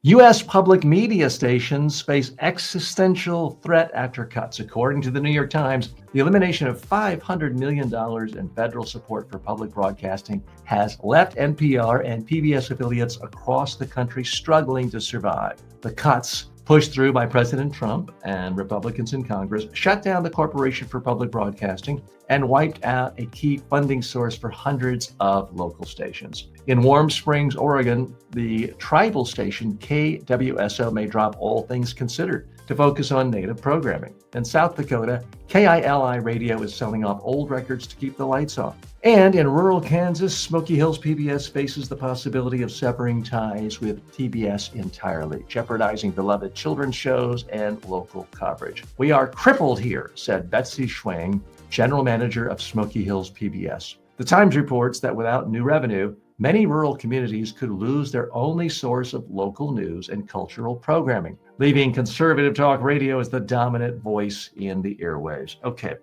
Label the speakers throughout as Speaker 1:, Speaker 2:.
Speaker 1: U.S. public media stations face existential threat after cuts. According to the New York Times, the elimination of $500 million in federal support for public broadcasting has left NPR and PBS affiliates across the country struggling to survive. The cuts, pushed through by President Trump and Republicans in Congress, shut down the Corporation for Public Broadcasting and wiped out a key funding source for hundreds of local stations. In Warm Springs, Oregon, the tribal station KWSO may drop All Things Considered to focus on Native programming. In South Dakota, KILI Radio is selling off old records to keep the lights on. And in rural Kansas, Smoky Hills PBS faces the possibility of severing ties with TBS entirely, jeopardizing beloved children's shows and local coverage. "We are crippled here," said Betsy Schwang, general manager of Smoky Hills PBS. The Times reports that without new revenue, many rural communities could lose their only source of local news and cultural programming, leaving conservative talk radio as the dominant voice in the airwaves. Okay.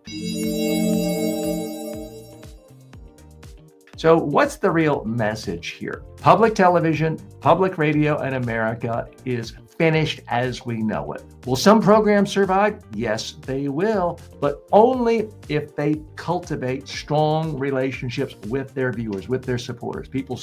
Speaker 1: So what's the real message here? Public television, public radio in America is finished as we know it. Will some programs survive? Yes, they will, but only if they cultivate strong relationships with their viewers, with their supporters. People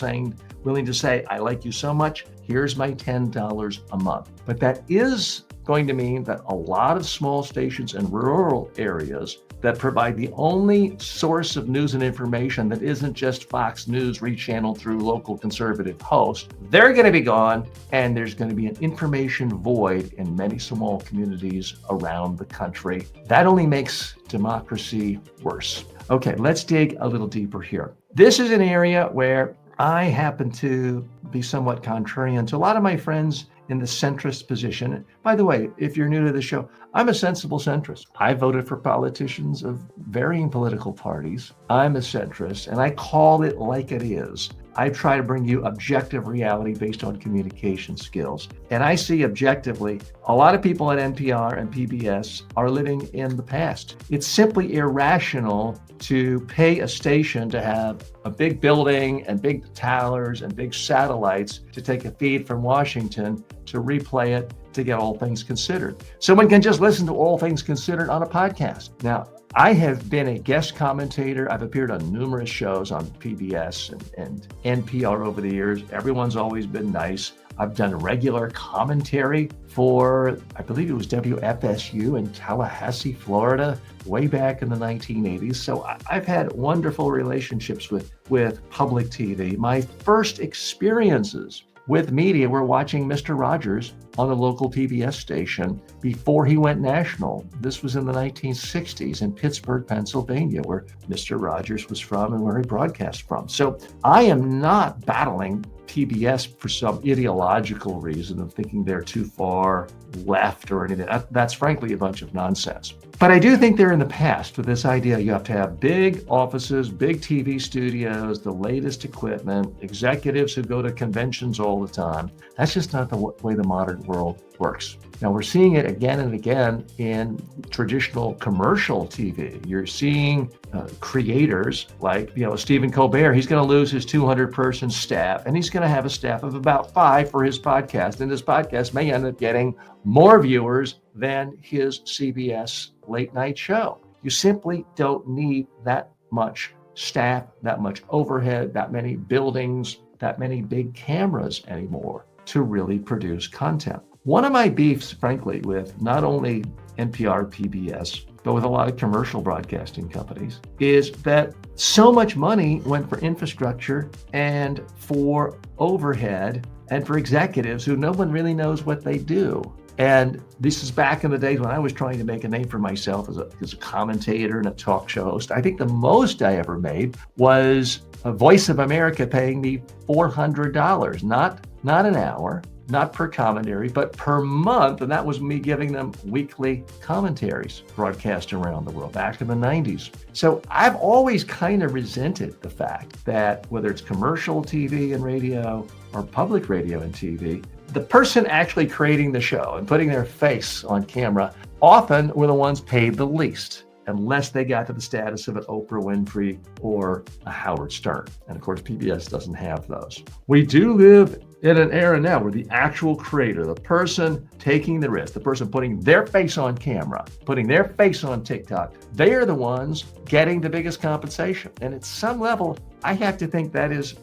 Speaker 1: willing to say, "I like you so much, here's my $10 a month." But that is going to mean that a lot of small stations in rural areas that provide the only source of news and information that isn't just Fox News rechanneled through local conservative hosts, they're going to be gone, and there's going to be an information void in many small communities around the country. That only makes democracy worse. Okay, let's dig a little deeper here. This is an area where I happen to be somewhat contrarian to a lot of my friends in the centrist position. By the way, if you're new to the show, I'm a sensible centrist. I voted for politicians of varying political parties. I'm a centrist, and I call it like it is. I try to bring you objective reality based on communication skills. And I see objectively, a lot of people at NPR and PBS are living in the past. It's simply irrational to pay a station to have a big building and big towers and big satellites to take a feed from Washington to replay it to get All Things Considered. Someone can just listen to All Things Considered on a podcast. Now, I have been a guest commentator. I've appeared on numerous shows on PBS and NPR over the years. Everyone's always been nice. I've done regular commentary for, I believe it was WFSU in Tallahassee, Florida, way back in the 1980s. So I've had wonderful relationships with public TV. My first experiences with media were watching Mr. Rogers on a local PBS station before he went national. This was in the 1960s in Pittsburgh, Pennsylvania, where Mr. Rogers was from and where he broadcast from. So I am not battling PBS for some ideological reason of thinking they're too far left or anything. That's frankly a bunch of nonsense. But I do think they're in the past with this idea you have to have big offices, big TV studios, the latest equipment, executives who go to conventions all the time. That's just not the way the modern world works. Now we're seeing it again and again in traditional commercial TV. You're seeing creators like, Stephen Colbert. He's going to lose his 200-person staff, and he's going to have a staff of about 5 for his podcast. And this podcast may end up getting more viewers than his CBS late night show. You simply don't need that much staff, that much overhead, that many buildings, that many big cameras anymore to really produce content. One of my beefs, frankly, with not only NPR, PBS, but with a lot of commercial broadcasting companies, is that so much money went for infrastructure and for overhead and for executives who no one really knows what they do. And this is back in the days when I was trying to make a name for myself as a commentator and a talk show host. I think the most I ever made was a Voice of America paying me $400, not an hour, not per commentary, but per month. And that was me giving them weekly commentaries broadcast around the world back in the 90s. So I've always kind of resented the fact that whether it's commercial TV and radio or public radio and TV, the person actually creating the show and putting their face on camera often were the ones paid the least, unless they got to the status of an Oprah Winfrey or a Howard Stern. And of course, PBS doesn't have those. We do live in an era now where the actual creator, the person taking the risk, the person putting their face on camera, putting their face on TikTok, they are the ones getting the biggest compensation. And at some level, I have to think that is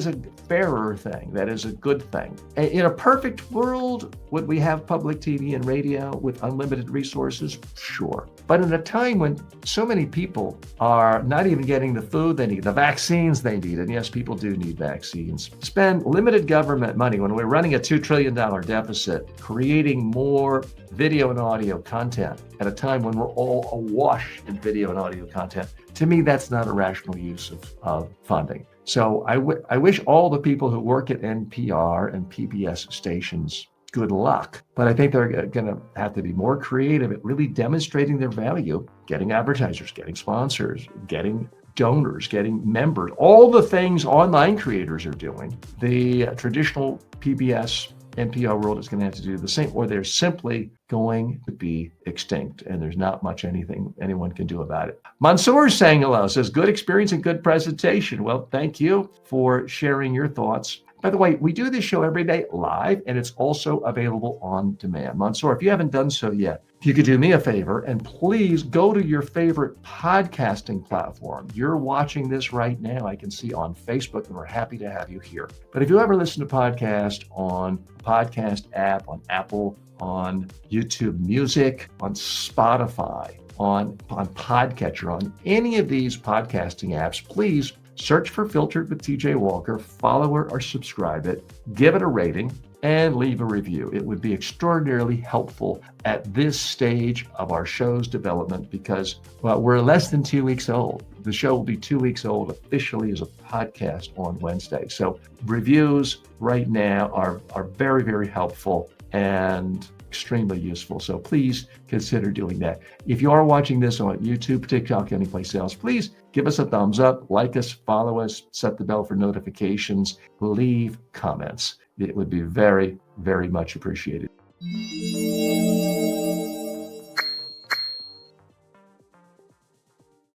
Speaker 1: a fairer thing. That is a good thing. In a perfect world, would we have public TV and radio with unlimited resources? Sure. But in a time when so many people are not even getting the food they need, the vaccines they need, and yes, people do need vaccines, spend limited government money when we're running a $2 trillion deficit, creating more video and audio content at a time when we're all awash in video and audio content. To me, that's not a rational use of funding. So I wish all the people who work at NPR and PBS stations good luck. But I think they're going to have to be more creative at really demonstrating their value, getting advertisers, getting sponsors, getting donors, getting members, all the things online creators are doing. The traditional PBS NPR world is going to have to do the same, or they're simply going to be extinct, and there's not much anything anyone can do about it. Mansoor is saying hello, says good experience and good presentation. Well, thank you for sharing your thoughts. By the way, we do this show every day live, and it's also available on demand. Mansoor, if you haven't done so yet, if you could do me a favor and please go to your favorite podcasting platform. You're watching this right now, I can see on Facebook, and we're happy to have you here. But if you ever listen to podcast on a podcast app, on Apple, on YouTube Music, on Spotify, on Podcatcher, on any of these podcasting apps, please search for Filtered with TJ Walker, follow or subscribe it, give it a rating, and leave a review. It would be extraordinarily helpful at this stage of our show's development because, well, we're less than 2 weeks old. The show will be 2 weeks old officially as a podcast on Wednesday. So reviews right now are very, very helpful and extremely useful. So please consider doing that. If you are watching this on YouTube, TikTok, anyplace else, please give us a thumbs up, like us, follow us, set the bell for notifications, leave comments. It would be very, very much appreciated.